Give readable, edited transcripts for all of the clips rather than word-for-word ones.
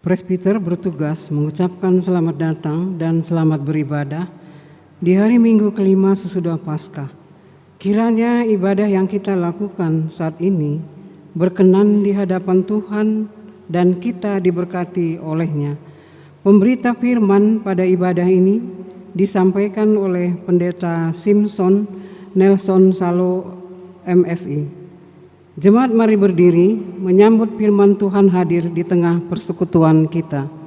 Presbiter bertugas mengucapkan selamat datang dan selamat beribadah di hari Minggu kelima sesudah Paskah. Kiranya ibadah yang kita lakukan saat ini berkenan di hadapan Tuhan dan kita diberkati oleh-Nya. Pemberita firman pada ibadah ini disampaikan oleh Pendeta Simpson Nelson Salo, MSI. Jemaat mari berdiri menyambut firman Tuhan hadir di tengah persekutuan kita.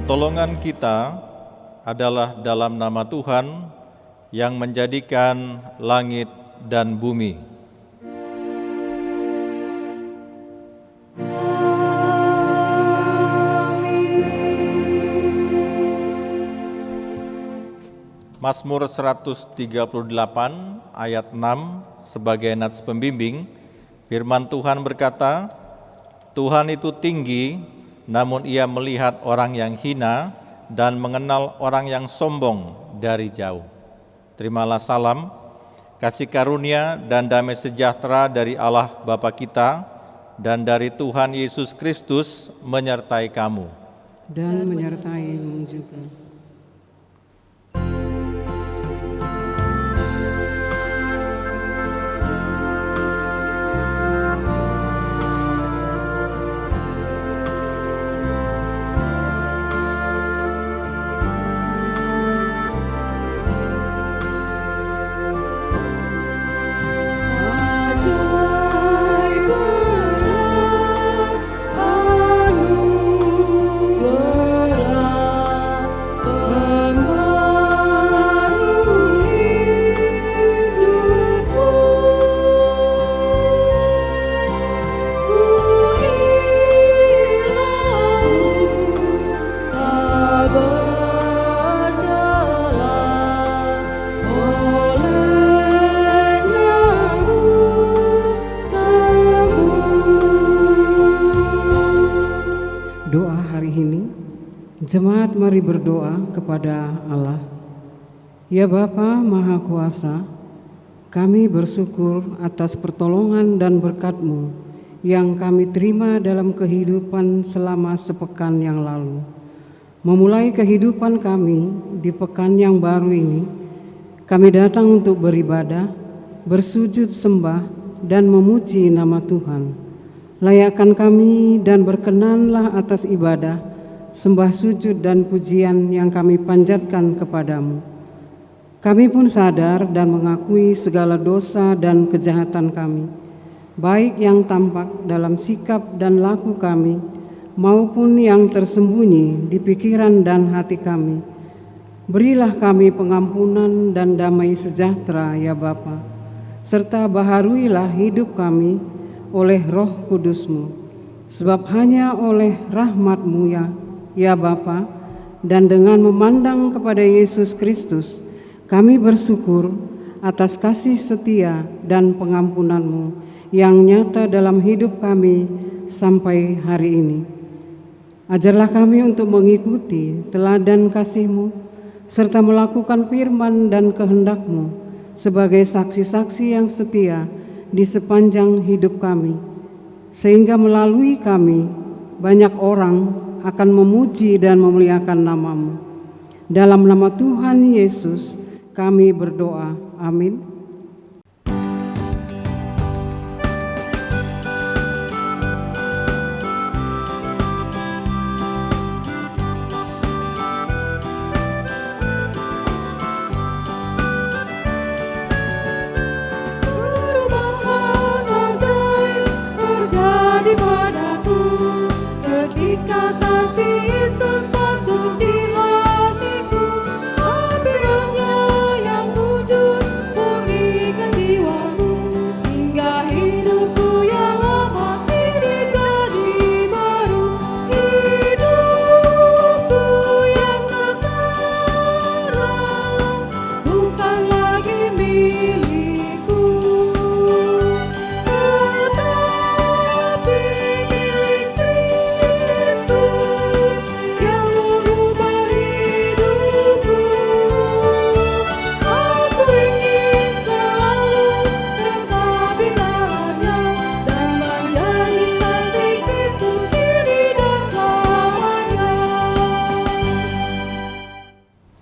Pertolongan kita adalah dalam nama Tuhan yang menjadikan langit dan bumi. Mazmur 138 ayat 6 sebagai nats pembimbing, firman Tuhan berkata, Tuhan itu tinggi, namun ia melihat orang yang hina dan mengenal orang yang sombong dari jauh. Terimalah salam, kasih karunia dan damai sejahtera dari Allah Bapa kita dan dari Tuhan Yesus Kristus menyertai kamu. Dan menyertai-Mu juga. Anugerah Jemaat mari berdoa kepada Allah. Ya Bapa Maha Kuasa, kami bersyukur atas pertolongan dan berkat-Mu yang kami terima dalam kehidupan selama sepekan yang lalu. Memulai kehidupan kami di pekan yang baru ini, kami datang untuk beribadah, bersujud sembah, dan memuji nama Tuhan. Layakkan kami dan berkenanlah atas ibadah, sembah sujud dan pujian yang kami panjatkan kepadamu. Kami pun sadar dan mengakui segala dosa dan kejahatan kami, baik yang tampak dalam sikap dan laku kami, maupun yang tersembunyi di pikiran dan hati kami. Berilah kami pengampunan dan damai sejahtera, ya Bapa, serta baharuilah hidup kami oleh Roh Kudus-Mu, sebab hanya oleh rahmat-Mu ya Bapa, dan dengan memandang kepada Yesus Kristus, kami bersyukur atas kasih setia dan pengampunan-Mu yang nyata dalam hidup kami sampai hari ini. Ajarlah kami untuk mengikuti teladan kasih-Mu, serta melakukan firman dan kehendak-Mu sebagai saksi-saksi yang setia di sepanjang hidup kami, sehingga melalui kami banyak orang akan memuji dan memuliakan nama-Mu. Dalam nama Tuhan Yesus kami berdoa. Amin.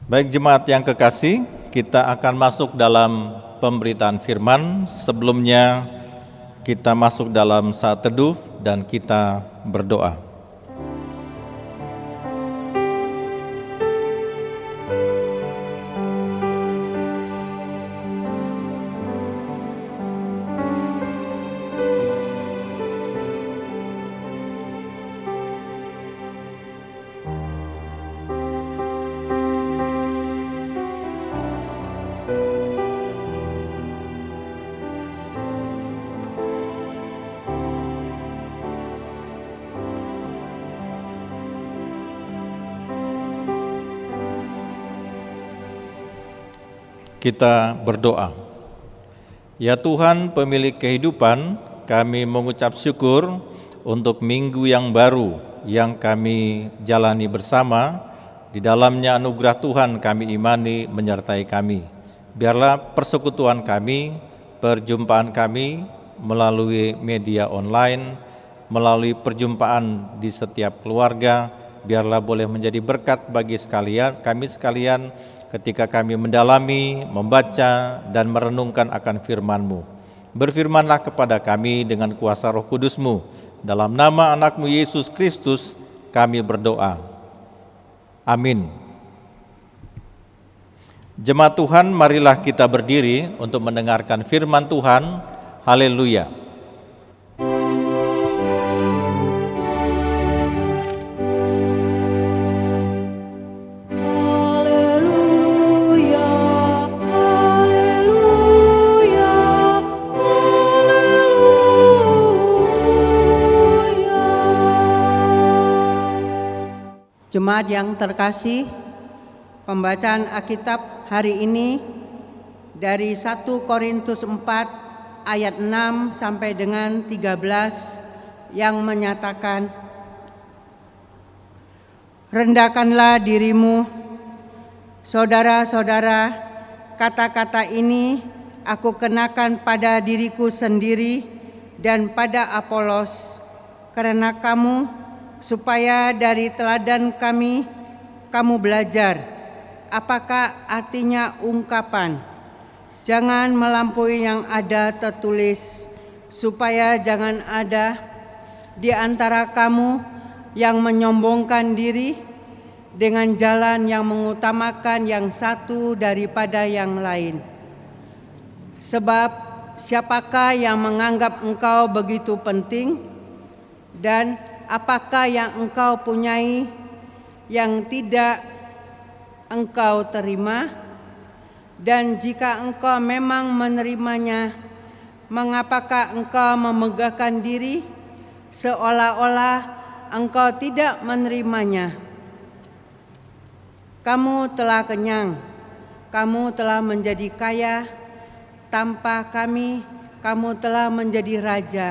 Baik jemaat yang kekasih, kita akan masuk dalam pemberitaan firman. Sebelumnya kita masuk dalam saat teduh dan kita berdoa. Kita berdoa. Ya Tuhan, pemilik kehidupan, kami mengucap syukur untuk minggu yang baru yang kami jalani bersama. Di dalamnya anugerah Tuhan kami imani menyertai kami. Biarlah persekutuan kami, perjumpaan kami melalui media online, melalui perjumpaan di setiap keluarga, biarlah boleh menjadi berkat bagi kami sekalian, ketika kami mendalami, membaca, dan merenungkan akan firman-Mu. Berfirmanlah kepada kami dengan kuasa Roh Kudus-Mu. Dalam nama anak-Mu Yesus Kristus kami berdoa. Amin. Jemaat Tuhan, marilah kita berdiri untuk mendengarkan firman Tuhan. Haleluya. Jemaat yang terkasih, pembacaan Alkitab hari ini dari 1 Korintus 4 ayat 6 sampai dengan 13 yang menyatakan, Rendahkanlah dirimu, saudara-saudara. Kata-kata ini aku kenakan pada diriku sendiri dan pada Apolos, karena kamu, supaya dari teladan kami kamu belajar apakah artinya ungkapan jangan melampaui yang ada tertulis, supaya jangan ada di antara kamu yang menyombongkan diri dengan jalan yang mengutamakan yang satu daripada yang lain. Sebab siapakah yang menganggap engkau begitu penting, dan apakah yang engkau punyai yang tidak engkau terima? Dan jika engkau memang menerimanya, mengapakah engkau memegahkan diri seolah-olah engkau tidak menerimanya? Kamu telah kenyang, kamu telah menjadi kaya, tanpa kami kamu telah menjadi raja.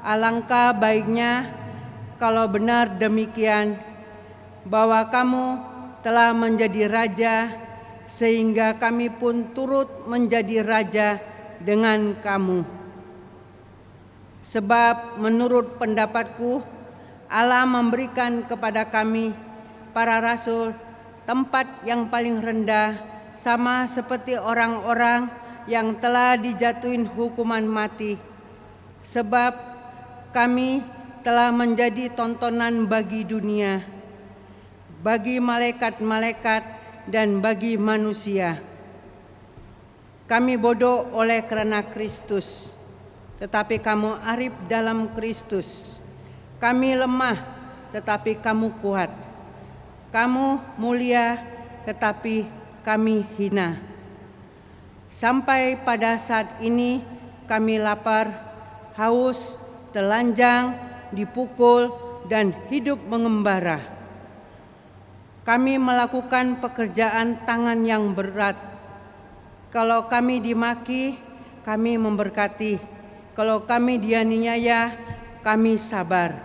Alangkah baiknya kalau benar demikian, bahwa kamu telah menjadi raja, sehingga kami pun turut menjadi raja dengan kamu. Sebab menurut pendapatku, Allah memberikan kepada kami, para rasul, tempat yang paling rendah, sama seperti orang-orang yang telah dijatuhin hukuman mati. Sebab kami telah menjadi tontonan bagi dunia, bagi malaikat-malaikat, dan bagi manusia. Kami bodoh oleh karena Kristus, tetapi kamu arif dalam Kristus. Kami lemah, tetapi kamu kuat. Kamu mulia, tetapi kami hina. Sampai pada saat ini kami lapar, haus, telanjang, dipukul, dan hidup mengembara. Kami melakukan pekerjaan tangan yang berat. Kalau kami dimaki, kami memberkati. Kalau kami dianiaya, kami sabar.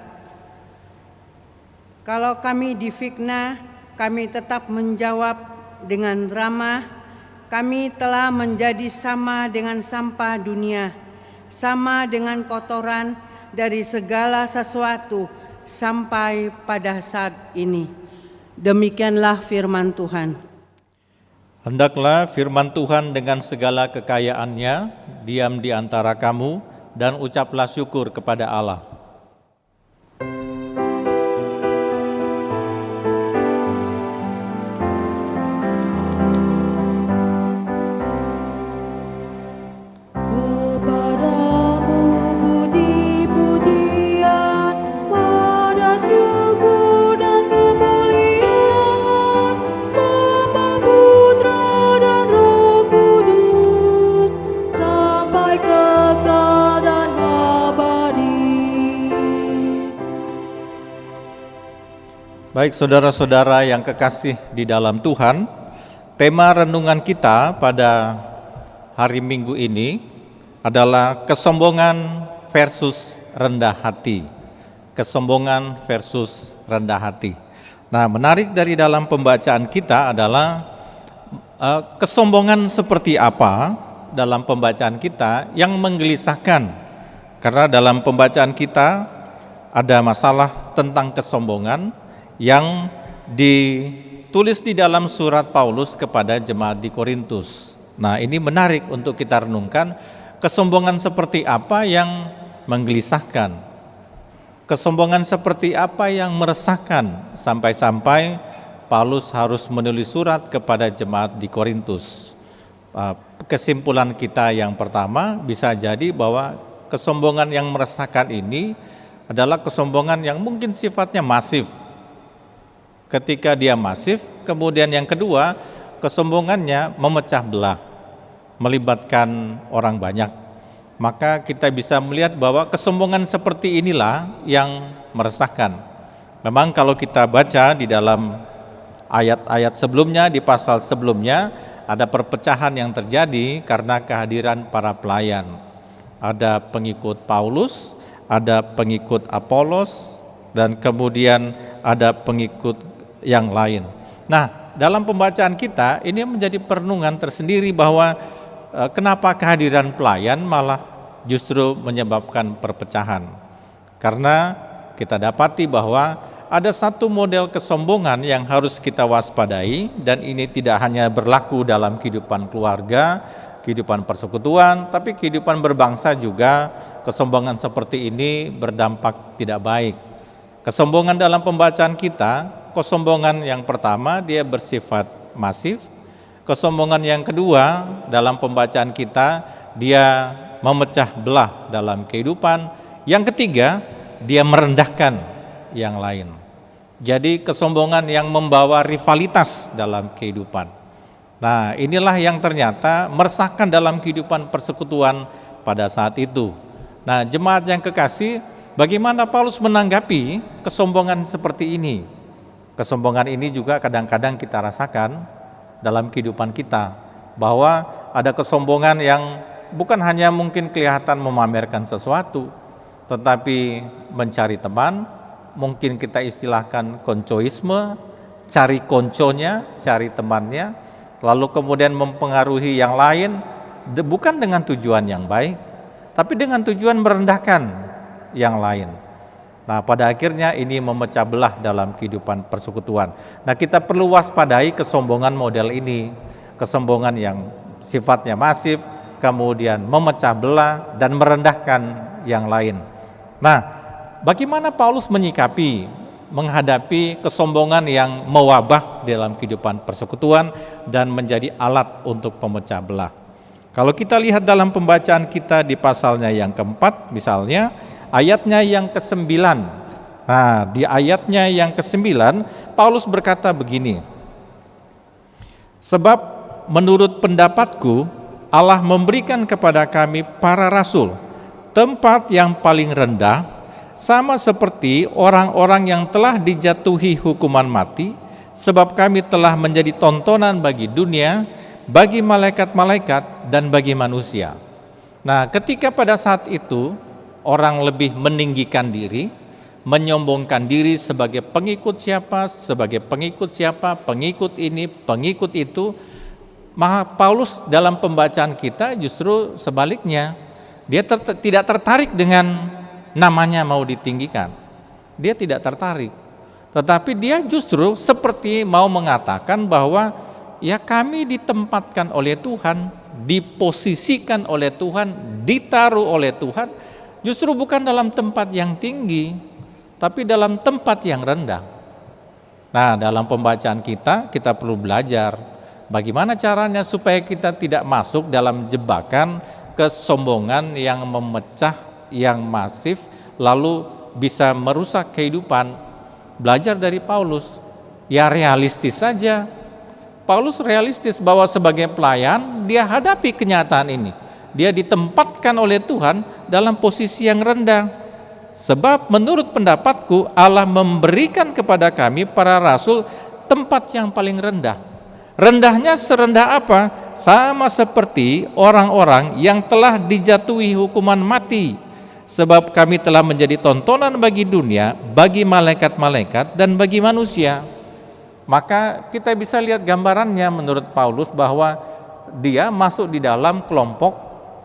Kalau kami difitnah, kami tetap menjawab dengan ramah. Kami telah menjadi sama dengan sampah dunia, sama dengan kotoran dari segala sesuatu sampai pada saat ini. Demikianlah firman Tuhan. Hendaklah firman Tuhan dengan segala kekayaannya diam di antara kamu, dan ucaplah syukur kepada Allah. Baik saudara-saudara yang kekasih di dalam Tuhan, tema renungan kita pada hari Minggu ini adalah kesombongan versus rendah hati. Kesombongan versus rendah hati. Nah, menarik dari dalam pembacaan kita adalah kesombongan seperti apa dalam pembacaan kita yang menggelisahkan. Karena dalam pembacaan kita ada masalah tentang kesombongan yang ditulis di dalam surat Paulus kepada jemaat di Korintus. Nah, ini menarik untuk kita renungkan, kesombongan seperti apa yang menggelisahkan, kesombongan seperti apa yang meresahkan, sampai-sampai Paulus harus menulis surat kepada jemaat di Korintus. Kesimpulan kita yang pertama bisa jadi bahwa kesombongan yang meresahkan ini adalah kesombongan yang mungkin sifatnya masif. Ketika dia masif, kemudian yang kedua, kesombongannya memecah belah, melibatkan orang banyak. Maka kita bisa melihat bahwa kesombongan seperti inilah yang meresahkan. Memang kalau kita baca di dalam ayat-ayat sebelumnya, di pasal sebelumnya, ada perpecahan yang terjadi karena kehadiran para pelayan. Ada pengikut Paulus, ada pengikut Apolos, dan kemudian ada pengikut yang lain. Nah, dalam pembacaan kita ini menjadi perenungan tersendiri bahwa kenapa kehadiran pelayan malah justru menyebabkan perpecahan. Karena kita dapati bahwa ada satu model kesombongan yang harus kita waspadai, dan ini tidak hanya berlaku dalam kehidupan keluarga, kehidupan persekutuan, tapi kehidupan berbangsa juga. Kesombongan seperti ini berdampak tidak baik. Kesombongan dalam pembacaan kita, kesombongan yang pertama dia bersifat masif. Kesombongan yang kedua dalam pembacaan kita, dia memecah belah dalam kehidupan. Yang ketiga, dia merendahkan yang lain. Jadi kesombongan yang membawa rivalitas dalam kehidupan. Nah, inilah yang ternyata meresahkan dalam kehidupan persekutuan pada saat itu. Nah, jemaat yang kekasih, bagaimana Paulus menanggapi kesombongan seperti ini? Kesombongan ini juga kadang-kadang kita rasakan dalam kehidupan kita, bahwa ada kesombongan yang bukan hanya mungkin kelihatan memamerkan sesuatu, tetapi mencari teman, mungkin kita istilahkan koncoisme, cari konconya, cari temannya, lalu kemudian mempengaruhi yang lain, bukan dengan tujuan yang baik, tapi dengan tujuan merendahkan yang lain. Nah, pada akhirnya ini memecah belah dalam kehidupan persekutuan. Nah, kita perlu waspadai kesombongan model ini, kesombongan yang sifatnya masif, kemudian memecah belah dan merendahkan yang lain. Nah, bagaimana Paulus menghadapi kesombongan yang mewabah dalam kehidupan persekutuan dan menjadi alat untuk pemecah belah? Kalau kita lihat dalam pembacaan kita di pasalnya yang keempat, misalnya ayatnya yang ke-9. Nah, di ayatnya yang ke-9 Paulus berkata begini: "Sebab menurut pendapatku Allah memberikan kepada kami para rasul tempat yang paling rendah, sama seperti orang-orang yang telah dijatuhi hukuman mati, sebab kami telah menjadi tontonan bagi dunia, bagi malaikat-malaikat, dan bagi manusia." Nah, ketika pada saat itu orang lebih meninggikan diri, menyombongkan diri sebagai pengikut siapa, pengikut ini, pengikut itu, maka Paulus dalam pembacaan kita justru sebaliknya, dia tidak tertarik dengan namanya mau ditinggikan. Dia tidak tertarik. Tetapi dia justru seperti mau mengatakan bahwa ya kami ditempatkan oleh Tuhan, diposisikan oleh Tuhan, ditaruh oleh Tuhan, justru bukan dalam tempat yang tinggi, tapi dalam tempat yang rendah. Nah, dalam pembacaan kita perlu belajar bagaimana caranya supaya kita tidak masuk dalam jebakan kesombongan yang memecah, yang masif, lalu bisa merusak kehidupan. Belajar dari Paulus, ya realistis saja. Paulus realistis bahwa sebagai pelayan dia hadapi kenyataan ini. Dia ditempatkan oleh Tuhan dalam posisi yang rendah. Sebab menurut pendapatku Allah memberikan kepada kami para rasul tempat yang paling rendah. Rendahnya serendah apa? Sama seperti orang-orang yang telah dijatuhi hukuman mati. Sebab kami telah menjadi tontonan bagi dunia, bagi malaikat-malaikat, dan bagi manusia. Maka kita bisa lihat gambarannya menurut Paulus bahwa dia masuk di dalam kelompok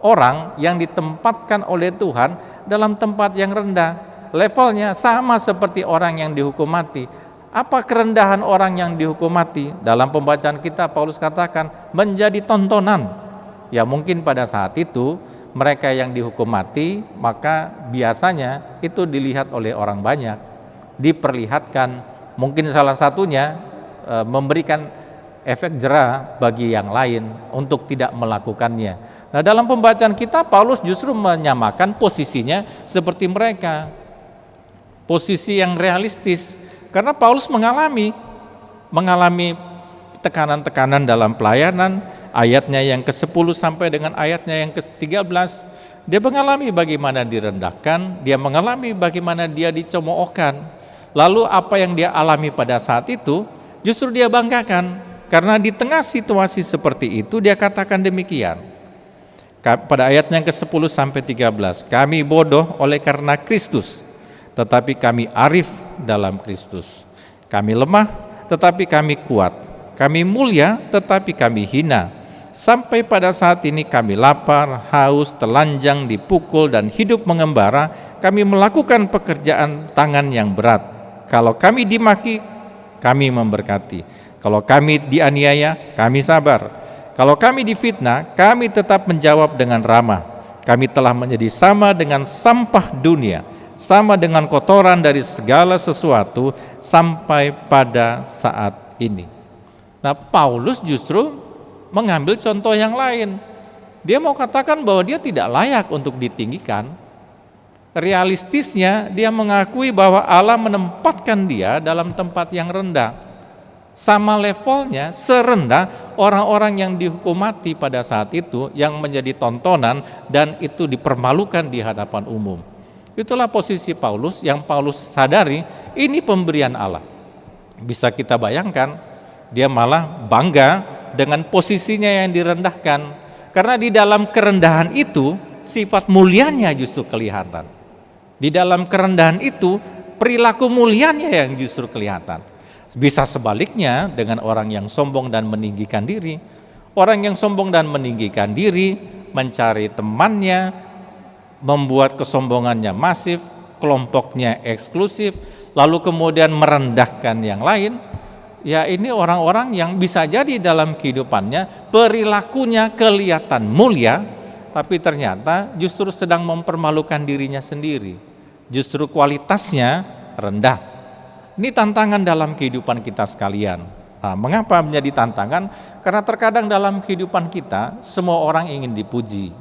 orang yang ditempatkan oleh Tuhan dalam tempat yang rendah. Levelnya sama seperti orang yang dihukum mati. Apa kerendahan orang yang dihukum mati? Dalam pembacaan kita Paulus katakan menjadi tontonan. Ya mungkin pada saat itu mereka yang dihukum mati, maka biasanya itu dilihat oleh orang banyak, diperlihatkan, mungkin salah satunya memberikan efek jera bagi yang lain untuk tidak melakukannya. Nah, dalam pembacaan kita Paulus justru menyamakan posisinya seperti mereka, posisi yang realistis, karena Paulus mengalami tekanan-tekanan dalam pelayanan. Ayatnya yang ke-10 sampai dengan ayatnya yang ke-13, dia mengalami bagaimana direndahkan, dia mengalami bagaimana dia dicemoohkan. Lalu apa yang dia alami pada saat itu justru dia banggakan, karena di tengah situasi seperti itu dia katakan demikian. Pada ayatnya yang ke-10 sampai 13, kami bodoh oleh karena Kristus, tetapi kami arif dalam Kristus. Kami lemah, tetapi kami kuat. Kami mulia, tetapi kami hina. Sampai pada saat ini kami lapar, haus, telanjang, dipukul, dan hidup mengembara. Kami melakukan pekerjaan tangan yang berat. Kalau kami dimaki, kami memberkati. Kalau kami dianiaya, kami sabar. Kalau kami difitnah, kami tetap menjawab dengan ramah. Kami telah menjadi sama dengan sampah dunia, sama dengan kotoran dari segala sesuatu sampai pada saat ini. Nah, Paulus justru mengambil contoh yang lain. Dia mau katakan bahwa dia tidak layak untuk ditinggikan. Realistisnya, dia mengakui bahwa Allah menempatkan dia dalam tempat yang rendah. Sama levelnya, serendah orang-orang yang dihukum mati pada saat itu, yang menjadi tontonan dan itu dipermalukan di hadapan umum. Itulah posisi Paulus yang Paulus sadari ini pemberian Allah. Bisa kita bayangkan, dia malah bangga dengan posisinya yang direndahkan. Karena di dalam kerendahan itu, sifat mulianya justru kelihatan. Di dalam kerendahan itu, perilaku mulianya yang justru kelihatan. Bisa sebaliknya dengan orang yang sombong dan meninggikan diri. Orang yang sombong dan meninggikan diri, mencari temannya, membuat kesombongannya masif, kelompoknya eksklusif, lalu kemudian merendahkan yang lain. Ya, ini orang-orang yang bisa jadi dalam kehidupannya perilakunya kelihatan mulia, tapi ternyata justru sedang mempermalukan dirinya sendiri. Justru kualitasnya rendah. Ini tantangan dalam kehidupan kita sekalian. Nah, mengapa menjadi tantangan? Karena terkadang dalam kehidupan kita semua orang ingin dipuji.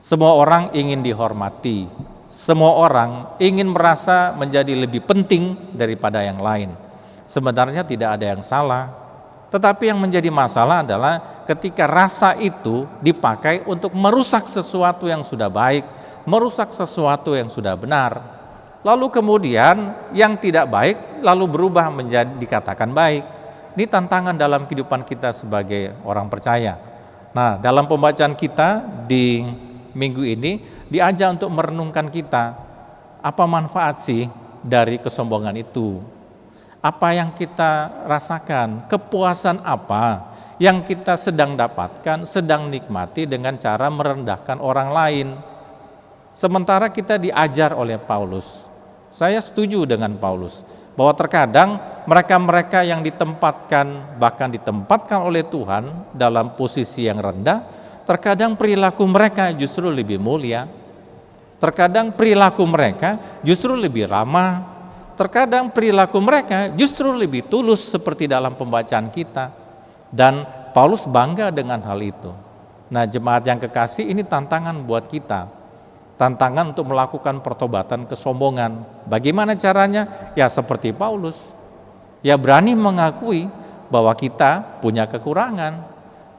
Semua orang ingin dihormati. Semua orang ingin merasa menjadi lebih penting daripada yang lain. Sebenarnya tidak ada yang salah, tetapi yang menjadi masalah adalah ketika rasa itu dipakai untuk merusak sesuatu yang sudah baik, merusak sesuatu yang sudah benar. Lalu kemudian yang tidak baik lalu berubah menjadi dikatakan baik. Ini tantangan dalam kehidupan kita sebagai orang percaya. Nah, dalam pembacaan kita di minggu ini diajak untuk merenungkan kita, apa manfaat sih dari kesombongan itu? Apa yang kita rasakan, kepuasan apa yang kita sedang dapatkan, sedang nikmati dengan cara merendahkan orang lain. Sementara kita diajar oleh Paulus. Saya setuju dengan Paulus bahwa terkadang mereka-mereka yang ditempatkan, bahkan ditempatkan oleh Tuhan dalam posisi yang rendah, terkadang perilaku mereka justru lebih mulia. Terkadang perilaku mereka justru lebih ramah. Terkadang perilaku mereka justru lebih tulus seperti dalam pembacaan kita. Dan Paulus bangga dengan hal itu. Nah, jemaat yang kekasih, ini tantangan buat kita. Tantangan untuk melakukan pertobatan kesombongan. Bagaimana caranya? Ya seperti Paulus. Ya berani mengakui bahwa kita punya kekurangan.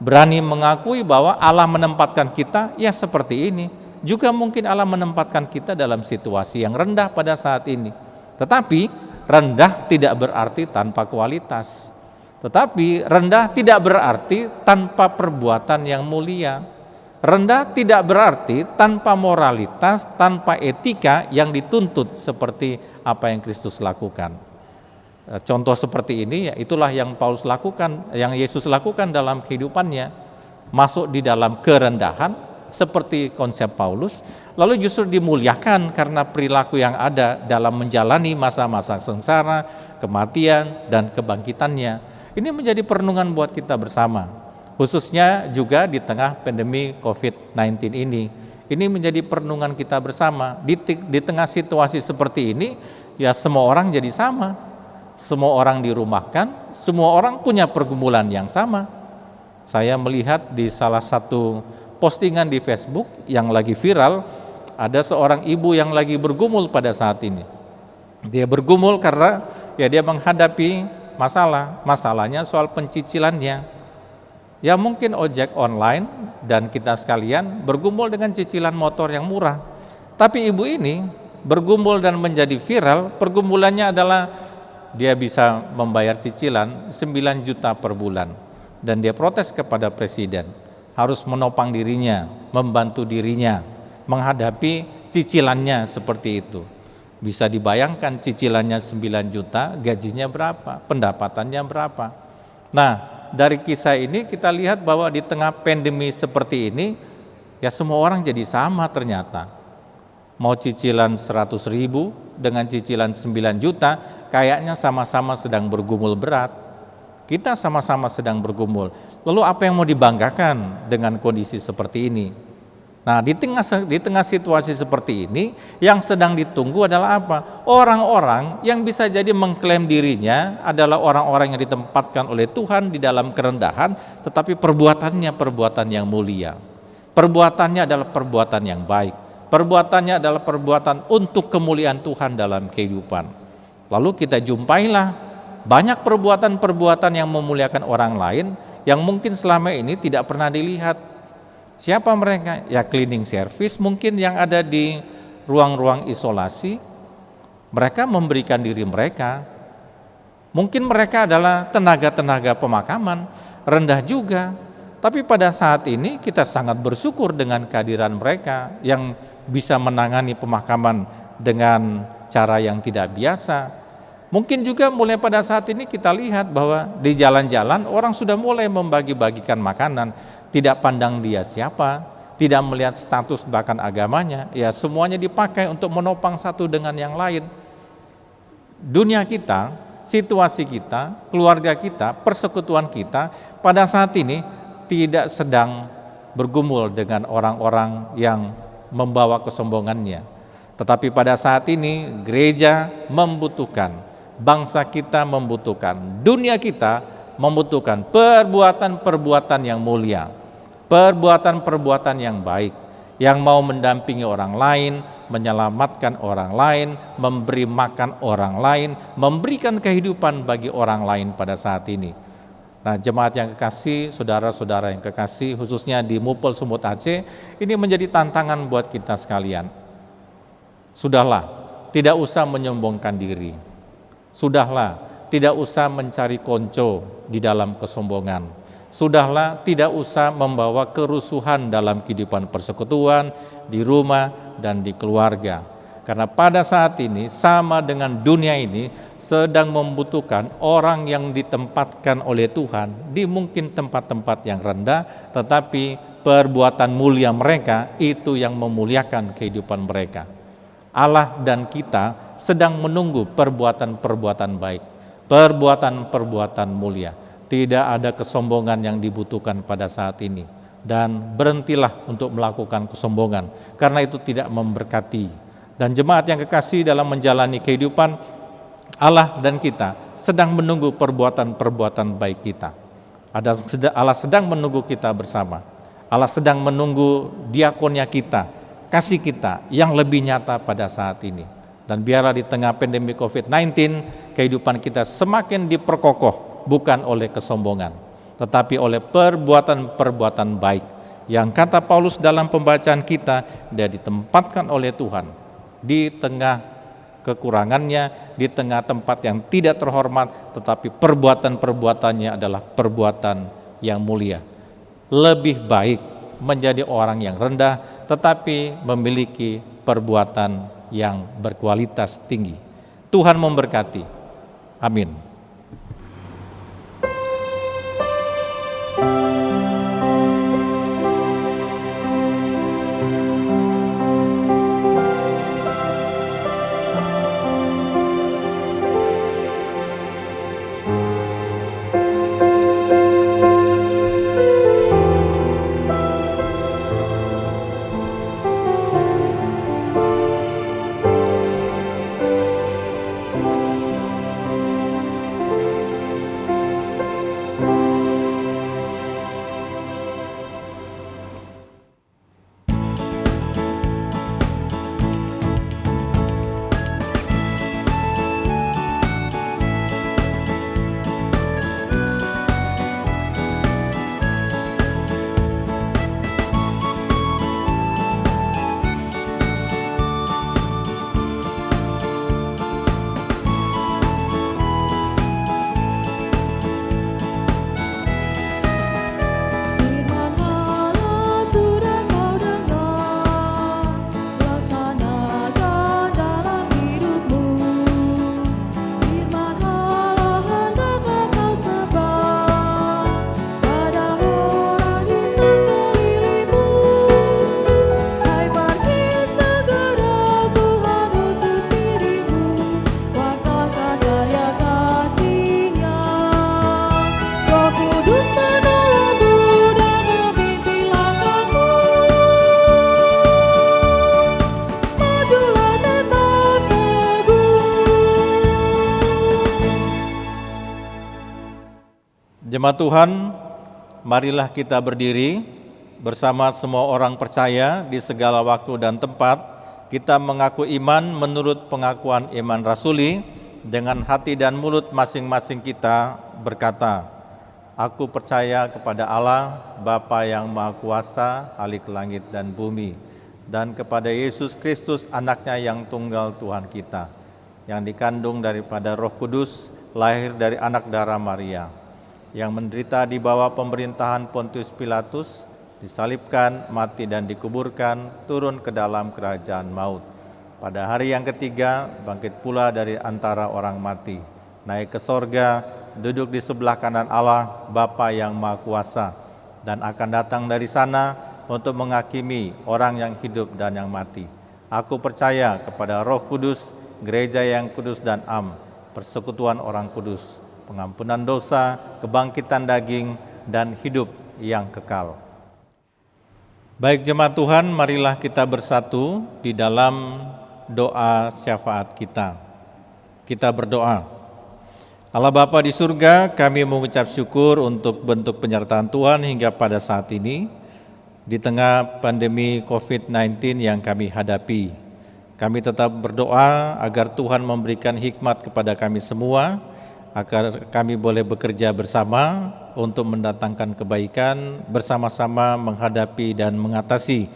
Berani mengakui bahwa Allah menempatkan kita ya seperti ini. Juga mungkin Allah menempatkan kita dalam situasi yang rendah pada saat ini. Tetapi rendah tidak berarti tanpa kualitas. Tetapi rendah tidak berarti tanpa perbuatan yang mulia. Rendah tidak berarti tanpa moralitas, tanpa etika yang dituntut seperti apa yang Kristus lakukan. Contoh seperti ini, ya itulah yang Paulus lakukan, yang Yesus lakukan dalam kehidupannya. Masuk di dalam kerendahan, seperti konsep Paulus, lalu justru dimuliakan karena perilaku yang ada dalam menjalani masa-masa sengsara, kematian, dan kebangkitannya. Ini menjadi perenungan buat kita bersama, khususnya juga di tengah pandemi COVID-19 ini. Ini menjadi perenungan kita bersama. Di tengah situasi seperti ini, ya semua orang jadi sama. Semua orang dirumahkan, semua orang punya pergumulan yang sama. Saya melihat di salah satu postingan di Facebook yang lagi viral, ada seorang ibu yang lagi bergumul pada saat ini. Dia bergumul karena ya dia menghadapi masalahnya soal pencicilannya. Ya mungkin ojek online dan kita sekalian bergumul dengan cicilan motor yang murah. Tapi ibu ini bergumul dan menjadi viral, pergumulannya adalah dia bisa membayar cicilan 9 juta per bulan. Dan dia protes kepada presiden, harus menopang dirinya, membantu dirinya, menghadapi cicilannya seperti itu. Bisa dibayangkan cicilannya 9 juta, gajinya berapa, pendapatannya berapa. Nah, dari kisah ini kita lihat bahwa di tengah pandemi seperti ini, ya semua orang jadi sama ternyata. Mau cicilan 100 ribu dengan cicilan 9 juta, kayaknya sama-sama sedang bergumul berat. Kita sama-sama sedang bergumul. Lalu apa yang mau dibanggakan dengan kondisi seperti ini? Nah, di tengah situasi seperti ini, yang sedang ditunggu adalah apa? Orang-orang yang bisa jadi mengklaim dirinya adalah orang-orang yang ditempatkan oleh Tuhan di dalam kerendahan, tetapi perbuatannya perbuatan yang mulia. Perbuatannya adalah perbuatan yang baik. Perbuatannya adalah perbuatan untuk kemuliaan Tuhan dalam kehidupan. Lalu kita jumpailah banyak perbuatan-perbuatan yang memuliakan orang lain yang mungkin selama ini tidak pernah dilihat. Siapa mereka? Ya cleaning service mungkin yang ada di ruang-ruang isolasi. Mereka memberikan diri mereka. Mungkin mereka adalah tenaga-tenaga pemakaman, rendah juga. Tapi pada saat ini kita sangat bersyukur dengan kehadiran mereka yang bisa menangani pemakaman dengan cara yang tidak biasa. Mungkin juga mulai pada saat ini kita lihat bahwa di jalan-jalan orang sudah mulai membagi-bagikan makanan. Tidak pandang dia siapa, tidak melihat status bahkan agamanya, ya semuanya dipakai untuk menopang satu dengan yang lain. Dunia kita, situasi kita, keluarga kita, persekutuan kita pada saat ini tidak sedang bergumul dengan orang-orang yang membawa kesombongannya. Tetapi pada saat ini gereja membutuhkan, bangsa kita membutuhkan, dunia kita membutuhkan perbuatan-perbuatan yang mulia. Perbuatan-perbuatan yang baik, yang mau mendampingi orang lain, menyelamatkan orang lain, memberi makan orang lain, memberikan kehidupan bagi orang lain pada saat ini. Nah, jemaat yang kekasih, saudara-saudara yang kekasih, khususnya di Mupol Sumut Aceh, ini menjadi tantangan buat kita sekalian. Sudahlah, tidak usah menyombongkan diri. Sudahlah, tidak usah mencari konco di dalam kesombongan. Sudahlah, tidak usah membawa kerusuhan dalam kehidupan persekutuan, di rumah dan di keluarga. Karena pada saat ini, sama dengan dunia ini, sedang membutuhkan orang yang ditempatkan oleh Tuhan di mungkin tempat-tempat yang rendah, tetapi perbuatan mulia mereka itu yang memuliakan kehidupan mereka. Allah dan kita sedang menunggu perbuatan-perbuatan baik, perbuatan-perbuatan mulia. Tidak ada kesombongan yang dibutuhkan pada saat ini. Dan berhentilah untuk melakukan kesombongan, karena itu tidak memberkati. Dan jemaat yang kekasih dalam menjalani kehidupan, Allah dan kita sedang menunggu perbuatan-perbuatan baik kita. Allah sedang menunggu kita bersama. Allah sedang menunggu diakonia kita, kasih kita yang lebih nyata pada saat ini. Dan biarlah di tengah pandemi COVID-19, kehidupan kita semakin diperkokoh, bukan oleh kesombongan, tetapi oleh perbuatan-perbuatan baik yang kata Paulus dalam pembacaan kita, dia ditempatkan oleh Tuhan di tengah kekurangannya, di tengah tempat yang tidak terhormat, tetapi perbuatan-perbuatannya adalah perbuatan yang mulia. Lebih baik menjadi orang yang rendah, tetapi memiliki perbuatan yang berkualitas tinggi. Tuhan memberkati. Amin. Jemaat Tuhan, marilah kita berdiri bersama semua orang percaya di segala waktu dan tempat. Kita mengaku iman menurut pengakuan iman rasuli dengan hati dan mulut masing-masing kita berkata, Aku percaya kepada Allah, Bapa yang Maha Kuasa, Khalik langit dan bumi, dan kepada Yesus Kristus, anaknya yang tunggal Tuhan kita, yang dikandung daripada Roh Kudus, lahir dari anak darah Maria, yang menderita di bawah pemerintahan Pontius Pilatus, disalibkan, mati dan dikuburkan, turun ke dalam kerajaan maut. Pada hari yang ketiga, bangkit pula dari antara orang mati, naik ke sorga, duduk di sebelah kanan Allah, Bapa yang Maha Kuasa, dan akan datang dari sana untuk menghakimi orang yang hidup dan yang mati. Aku percaya kepada Roh Kudus, gereja yang kudus dan am, persekutuan orang kudus, pengampunan dosa, kebangkitan daging, dan hidup yang kekal. Baik jemaat Tuhan, marilah kita bersatu di dalam doa syafaat kita. Kita berdoa. Allah Bapa di surga, kami mengucap syukur untuk bentuk penyertaan Tuhan hingga pada saat ini, di tengah pandemi COVID-19 yang kami hadapi. Kami tetap berdoa agar Tuhan memberikan hikmat kepada kami semua, agar kami boleh bekerja bersama untuk mendatangkan kebaikan, bersama-sama menghadapi dan mengatasi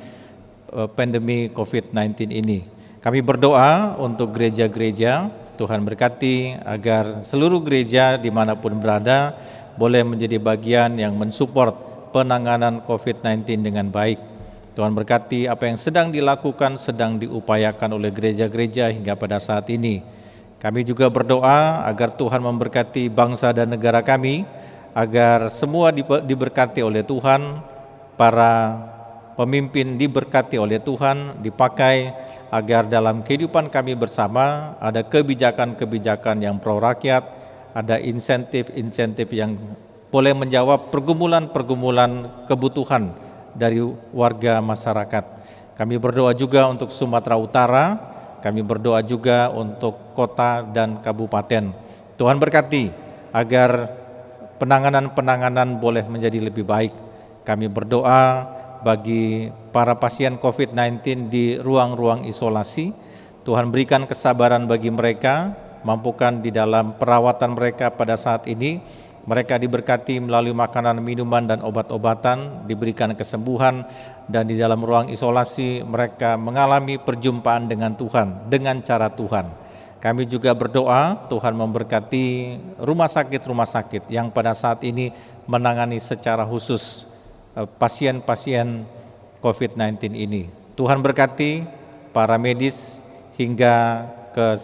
pandemi COVID-19 ini. Kami berdoa untuk gereja-gereja, Tuhan berkati agar seluruh gereja dimanapun berada boleh menjadi bagian yang mensupport penanganan COVID-19 dengan baik. Tuhan berkati apa yang sedang dilakukan, sedang diupayakan oleh gereja-gereja hingga pada saat ini. Kami juga berdoa agar Tuhan memberkati bangsa dan negara kami, agar semua diberkati oleh Tuhan, para pemimpin diberkati oleh Tuhan, dipakai agar dalam kehidupan kami bersama ada kebijakan-kebijakan yang pro rakyat, ada insentif-insentif yang boleh menjawab pergumulan-pergumulan kebutuhan dari warga masyarakat. Kami berdoa juga untuk Sumatera Utara, kami berdoa juga untuk kota dan kabupaten. Tuhan berkati agar penanganan-penanganan boleh menjadi lebih baik. Kami berdoa bagi para pasien COVID-19 di ruang-ruang isolasi. Tuhan berikan kesabaran bagi mereka, mampukan di dalam perawatan mereka pada saat ini. Mereka diberkati melalui makanan, minuman, dan obat-obatan, diberikan kesembuhan, dan di dalam ruang isolasi mereka mengalami perjumpaan dengan Tuhan, dengan cara Tuhan. Kami juga berdoa Tuhan memberkati rumah sakit yang pada saat ini menangani secara khusus pasien-pasien COVID-19 ini. Tuhan berkati para medis hingga ke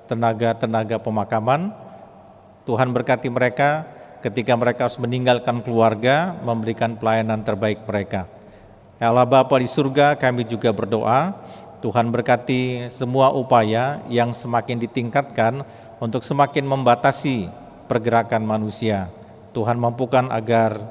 tenaga-tenaga pemakaman. Tuhan berkati mereka ketika mereka harus meninggalkan keluarga, memberikan pelayanan terbaik mereka. Ya Allah Bapa di surga, kami juga berdoa, Tuhan berkati semua upaya yang semakin ditingkatkan untuk semakin membatasi pergerakan manusia. Tuhan mampukan agar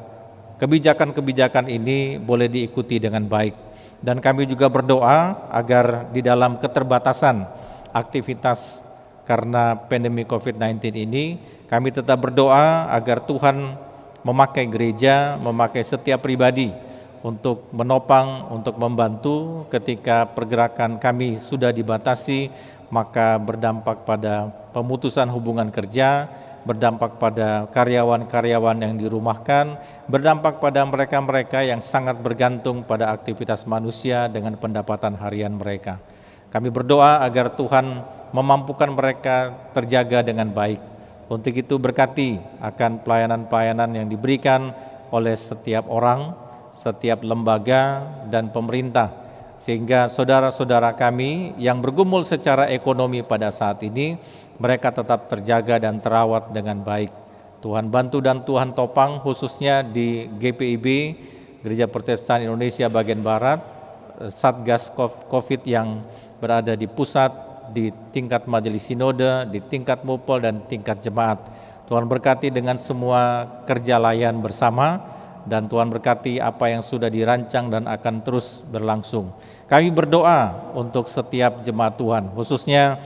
kebijakan-kebijakan ini boleh diikuti dengan baik. Dan kami juga berdoa agar di dalam keterbatasan aktivitas karena pandemi COVID-19 ini, kami tetap berdoa agar Tuhan memakai gereja, memakai setiap pribadi untuk menopang, untuk membantu ketika pergerakan kami sudah dibatasi, maka berdampak pada pemutusan hubungan kerja, berdampak pada karyawan-karyawan yang dirumahkan, berdampak pada mereka-mereka yang sangat bergantung pada aktivitas manusia dengan pendapatan harian mereka. Kami berdoa agar Tuhan memampukan mereka terjaga dengan baik. Untuk itu berkati akan pelayanan-pelayanan yang diberikan oleh setiap orang, setiap lembaga dan pemerintah, sehingga saudara-saudara kami yang bergumul secara ekonomi pada saat ini, mereka tetap terjaga dan terawat dengan baik. Tuhan bantu dan Tuhan topang khususnya di GPIB, Gereja Protestan Indonesia bagian Barat, Satgas COVID yang berada di pusat, di tingkat majelis sinode, di tingkat mupol dan tingkat jemaat. Tuhan berkati dengan semua kerja layan bersama, dan Tuhan berkati apa yang sudah dirancang dan akan terus berlangsung. Kami berdoa untuk setiap jemaat Tuhan, khususnya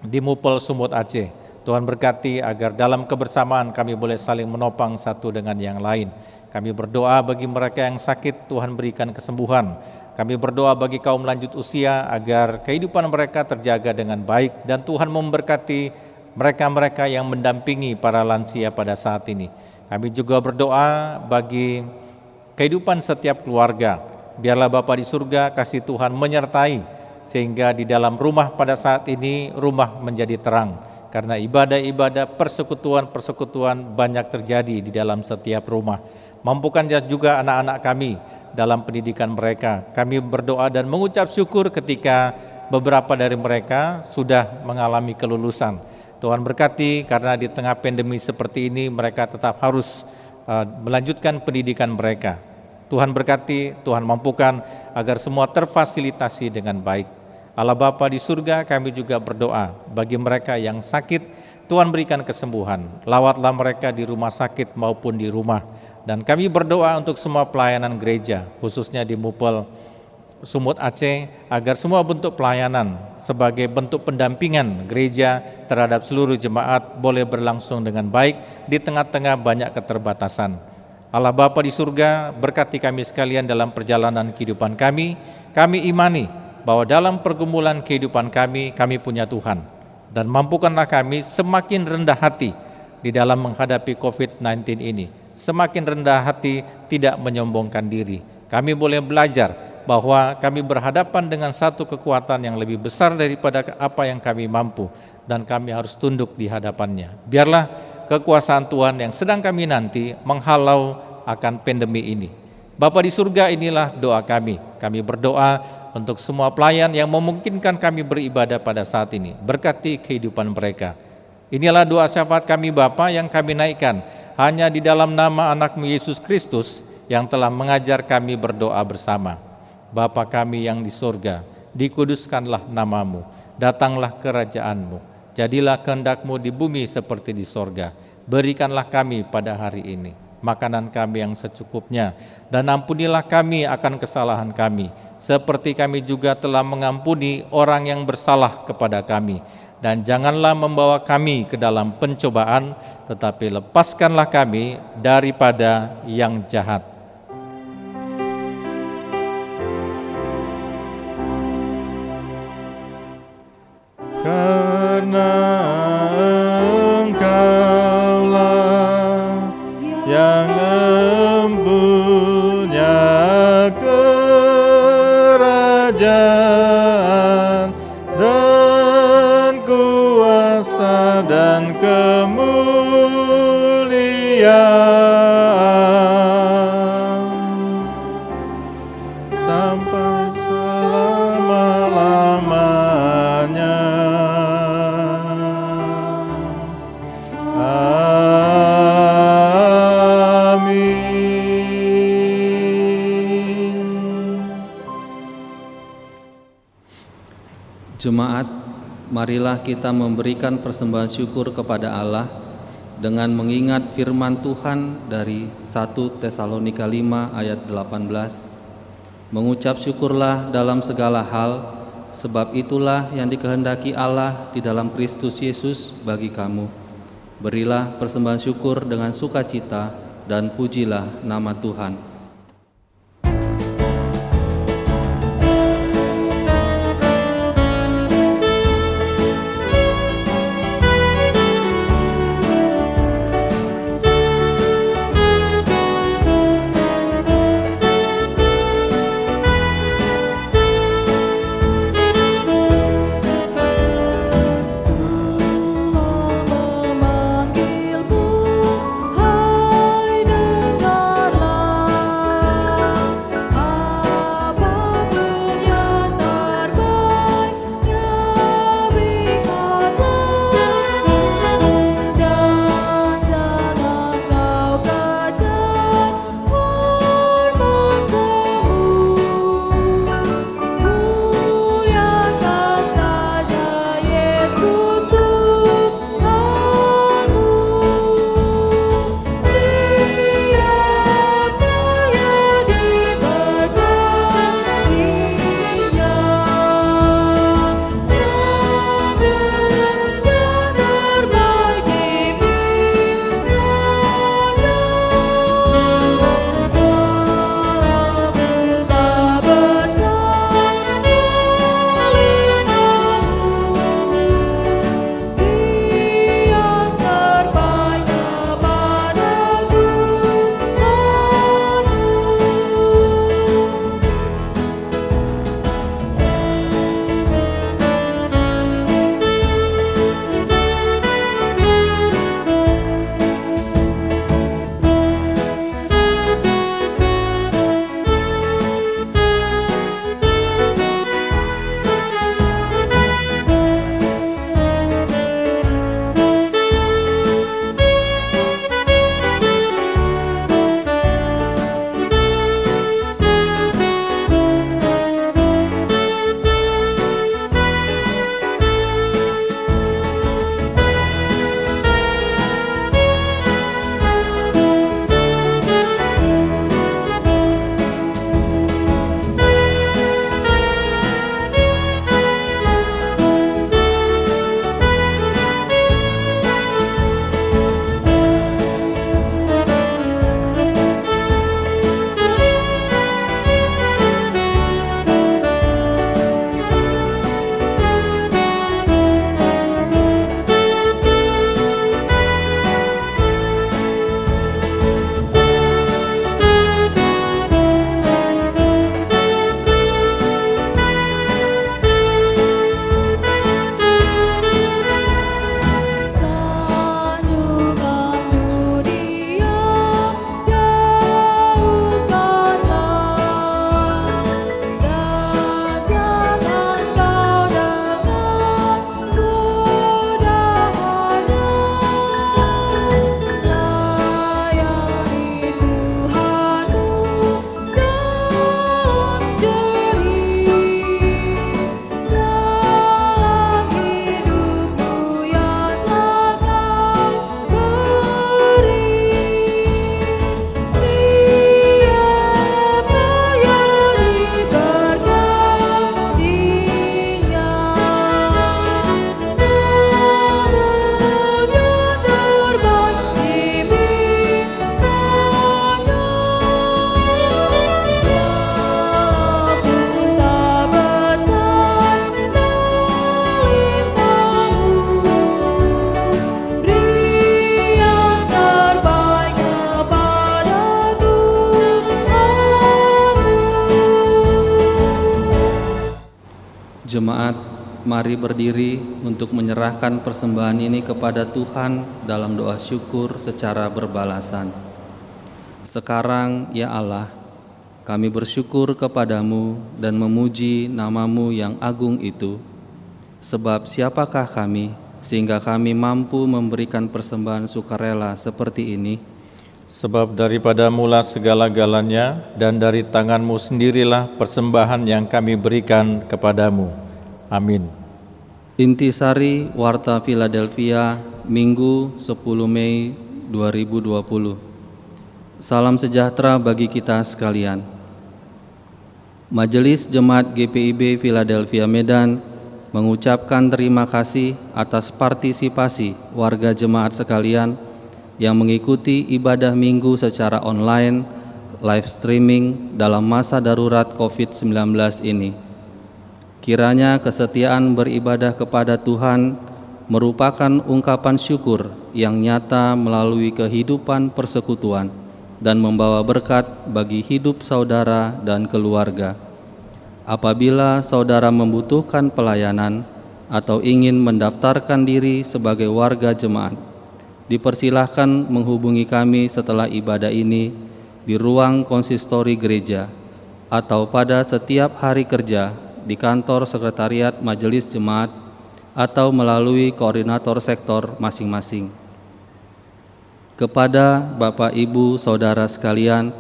di Mupol Sumut Aceh. Tuhan berkati agar dalam kebersamaan kami boleh saling menopang satu dengan yang lain. Kami berdoa bagi mereka yang sakit, Tuhan berikan kesembuhan. Kami berdoa bagi kaum lanjut usia agar kehidupan mereka terjaga dengan baik dan Tuhan memberkati mereka-mereka yang mendampingi para lansia pada saat ini. Kami juga berdoa bagi kehidupan setiap keluarga. Biarlah Bapa di surga kasih Tuhan menyertai sehingga di dalam rumah pada saat ini rumah menjadi terang. Karena ibadah-ibadah, persekutuan-persekutuan banyak terjadi di dalam setiap rumah. Mampukan juga anak-anak kami dalam pendidikan mereka. Kami berdoa dan mengucap syukur ketika beberapa dari mereka sudah mengalami kelulusan. Tuhan berkati karena di tengah pandemi seperti ini mereka tetap harus melanjutkan pendidikan mereka. Tuhan berkati, Tuhan mampukan agar semua terfasilitasi dengan baik. Allah Bapa di surga, kami juga berdoa bagi mereka yang sakit, Tuhan berikan kesembuhan. Lawatlah mereka di rumah sakit maupun di rumah. Dan kami berdoa untuk semua pelayanan gereja, khususnya di Mupel Sumut Aceh, agar semua bentuk pelayanan sebagai bentuk pendampingan gereja terhadap seluruh jemaat boleh berlangsung dengan baik di tengah-tengah banyak keterbatasan. Allah Bapa di surga, berkati kami sekalian dalam perjalanan kehidupan kami. Kami imani bahwa dalam pergumulan kehidupan kami punya Tuhan. Dan mampukanlah kami semakin rendah hati di dalam menghadapi COVID-19 ini. Semakin rendah hati, tidak menyombongkan diri. Kami boleh belajar bahwa kami berhadapan dengan satu kekuatan yang lebih besar daripada apa yang kami mampu. Dan kami harus tunduk di hadapannya. Biarlah kekuasaan Tuhan yang sedang kami nanti menghalau akan pandemi ini. Bapa di surga, inilah doa kami. Kami berdoa untuk semua pelayan yang memungkinkan kami beribadah pada saat ini. Berkati kehidupan mereka. Inilah doa syafaat kami Bapa yang kami naikkan hanya di dalam nama anak-Mu Yesus Kristus yang telah mengajar kami berdoa bersama. Bapa kami yang di surga, dikuduskanlah nama-Mu, datanglah kerajaan-Mu, jadilah kehendak-Mu di bumi seperti di surga. Berikanlah kami pada hari ini makanan kami yang secukupnya, dan ampunilah kami akan kesalahan kami, seperti kami juga telah mengampuni orang yang bersalah kepada kami. Dan janganlah membawa kami ke dalam pencobaan, tetapi lepaskanlah kami daripada yang jahat. Karena Engkaulah yang mempunyai kerajaan dan kuasa dan kemuliaan sampai selama-lamanya. Jemaat, marilah kita memberikan persembahan syukur kepada Allah dengan mengingat firman Tuhan dari 1 Tesalonika 5 ayat 18. Mengucap syukurlah dalam segala hal, sebab itulah yang dikehendaki Allah di dalam Kristus Yesus bagi kamu. Berilah persembahan syukur dengan sukacita dan pujilah nama Tuhan. Hai dengarlah Jemaat, mari berdiri untuk menyerahkan persembahan ini kepada Tuhan dalam doa syukur secara berbalasan. Sekarang, ya Allah, kami bersyukur kepadamu dan memuji nama-Mu yang agung itu. Sebab siapakah kami sehingga kami mampu memberikan persembahan sukarela seperti ini? Sebab daripada mula segala-galanya dan dari tangan-Mu sendirilah persembahan yang kami berikan kepadamu. Amin. Intisari Warta Philadelphia, Minggu 10 Mei 2020. Salam sejahtera bagi kita sekalian. Majelis Jemaat GPIB Philadelphia Medan mengucapkan terima kasih atas partisipasi warga jemaat sekalian yang mengikuti ibadah minggu secara online, live streaming dalam masa darurat COVID-19 ini. Kiranya kesetiaan beribadah kepada Tuhan merupakan ungkapan syukur yang nyata melalui kehidupan persekutuan dan membawa berkat bagi hidup saudara dan keluarga. Apabila saudara membutuhkan pelayanan atau ingin mendaftarkan diri sebagai warga jemaat, dipersilahkan menghubungi kami setelah ibadah ini di ruang konsistori gereja atau pada setiap hari kerja di kantor sekretariat majelis jemaat atau melalui koordinator sektor masing-masing. Kepada Bapak, Ibu, Saudara sekalian,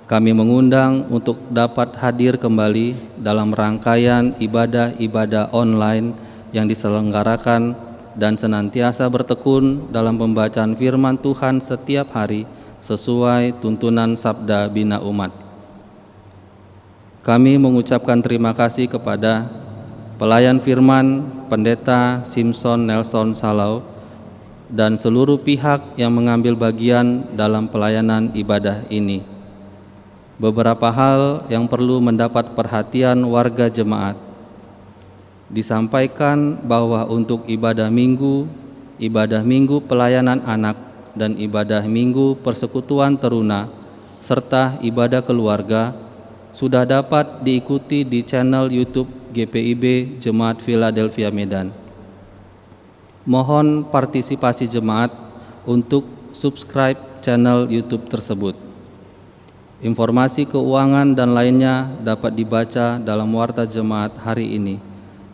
kami mengundang untuk dapat hadir kembali dalam rangkaian ibadah-ibadah online yang diselenggarakan dan senantiasa bertekun dalam pembacaan firman Tuhan setiap hari sesuai tuntunan Sabda Bina Umat. Kami mengucapkan terima kasih kepada pelayan firman Pendeta Simpson Nelson Salau dan seluruh pihak yang mengambil bagian dalam pelayanan ibadah ini. Beberapa hal yang perlu mendapat perhatian warga jemaat. Disampaikan bahwa untuk ibadah minggu pelayanan anak, dan ibadah minggu persekutuan teruna, serta ibadah keluarga sudah dapat diikuti di channel YouTube GPIB Jemaat Philadelphia Medan. Mohon partisipasi jemaat untuk subscribe channel YouTube tersebut. Informasi keuangan dan lainnya dapat dibaca dalam warta jemaat hari ini.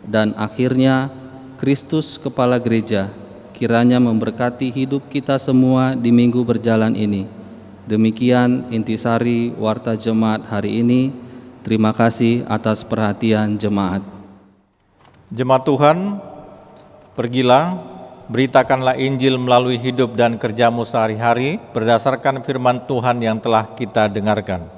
Dan akhirnya, Kristus Kepala Gereja kiranya memberkati hidup kita semua di minggu berjalan ini. Demikian intisari warta jemaat hari ini. Terima kasih atas perhatian jemaat. Jemaat Tuhan, pergilah, beritakanlah Injil melalui hidup dan kerjamu sehari-hari berdasarkan firman Tuhan yang telah kita dengarkan.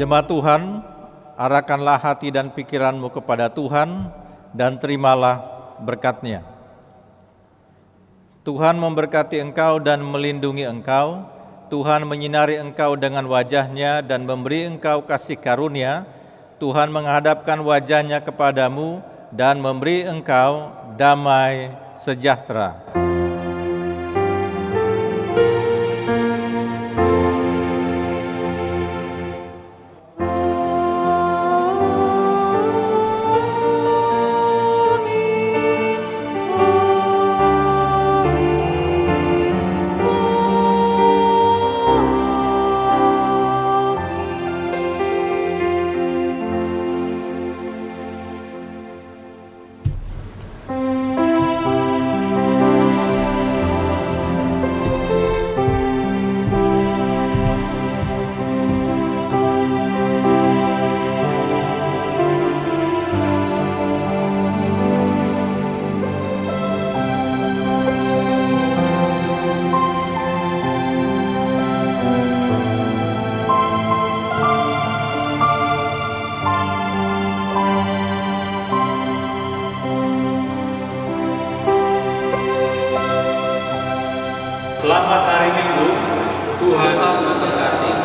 Jemaat Tuhan, arahkanlah hati dan pikiranmu kepada Tuhan dan terimalah berkat-Nya. Tuhan memberkati engkau dan melindungi engkau. Tuhan menyinari engkau dengan wajah-Nya dan memberi engkau kasih karunia. Tuhan menghadapkan wajah-Nya kepadamu dan memberi engkau damai sejahtera. Selamat hari Minggu. Tuhan memberkati.